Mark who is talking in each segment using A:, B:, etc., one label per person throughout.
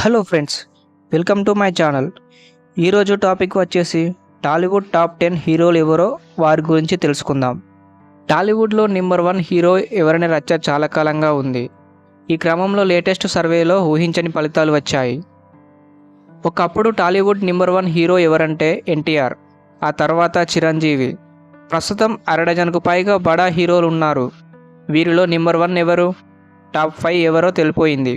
A: Hello friends, welcome to my channel. ఈరోజు topic వచ్చేసి Tollywood top 10 హీరోలు ఎవరో వారి గురించి తెలుసుకుందాం. టాలీవుడ్లో నెంబర్ 1 హీరో ఎవరనే రచ్చ చాలా కాలంగా ఉంది. ఈ క్రమంలో లేటెస్ట్ సర్వేలో ఊహించని ఫలితాలు వచ్చాయి. ఒకప్పుడు టాలీవుడ్ నెంబర్ 1 హీరో ఎవరంటే ఎన్టీఆర్, ఆ తర్వాత చిరంజీవి. ప్రస్తుతం అరడజన్కు పైగా బడా హీరోలు ఉన్నారు. వీరిలో నెంబర్ 1 ఎవరు, టాప్ 5 ఎవరో తెలిపోయింది.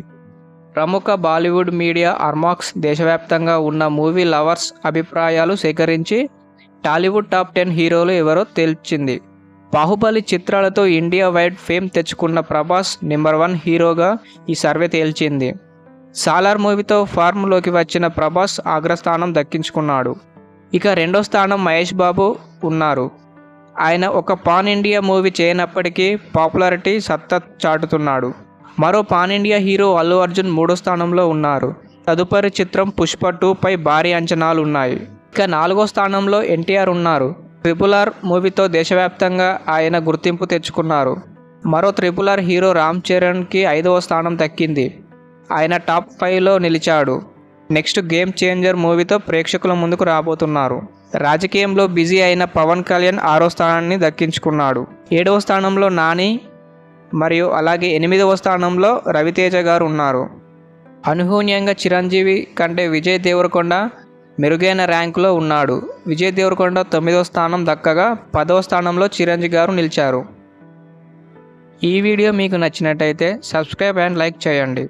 A: ప్రముఖ బాలీవుడ్ మీడియా అర్మాక్స్ దేశవ్యాప్తంగా ఉన్న మూవీ లవర్స్ అభిప్రాయాలు సేకరించి టాలీవుడ్ టాప్ 10 హీరోలు ఎవరో తేల్చింది. బాహుబలి చిత్రాలతో ఇండియా వైడ్ ఫేమ్ తెచ్చుకున్న ప్రభాస్ నెంబర్ 1 హీరోగా ఈ సర్వే తేల్చింది. సాలార్ మూవీతో ఫార్మ్లోకి వచ్చిన ప్రభాస్ అగ్రస్థానం దక్కించుకున్నాడు. ఇక రెండో స్థానం మహేష్ బాబు ఉన్నారు. ఆయన ఒక పాన్ ఇండియా మూవీ చేయనప్పటికీ పాపులారిటీ సత్తా చాటుతున్నాడు. మరో pan India hero Allu Arjun మూడో స్థానంలో ఉన్నారు. తదుపరి చిత్రం పుష్ప 2 పై భారీ అంచనాలు ఉన్నాయి. ఇక నాలుగో స్థానంలో ఎన్టీఆర్ ఉన్నారు. RRR మూవీతో దేశవ్యాప్తంగా ఆయన గుర్తింపు తెచ్చుకున్నారు. మరో RRR హీరో రామ్ చరణ్కి 5వ స్థానం దక్కింది. ఆయన టాప్ 5లో నిలిచాడు. నెక్స్ట్ గేమ్ చేంజర్ మూవీతో ప్రేక్షకుల ముందుకు రాబోతున్నారు. రాజకీయంలో బిజీ అయిన పవన్ కళ్యాణ్ 6వ స్థానాన్ని దక్కించుకున్నాడు. 7వ స్థానంలో నాని మరియు అలాగే 8వ స్థానంలో రవితేజ గారు ఉన్నారు. అనూహ్యంగా చిరంజీవి కంటే విజయ్ దేవరకొండ మెరుగైన ర్యాంకులో ఉన్నాడు. విజయ్ దేవరకొండ 9వ స్థానం దక్కగా 10వ స్థానంలో చిరంజీవి గారు నిలిచారు. ఈ వీడియో మీకు నచ్చినట్టయితే సబ్స్క్రైబ్ అండ్ లైక్ చేయండి.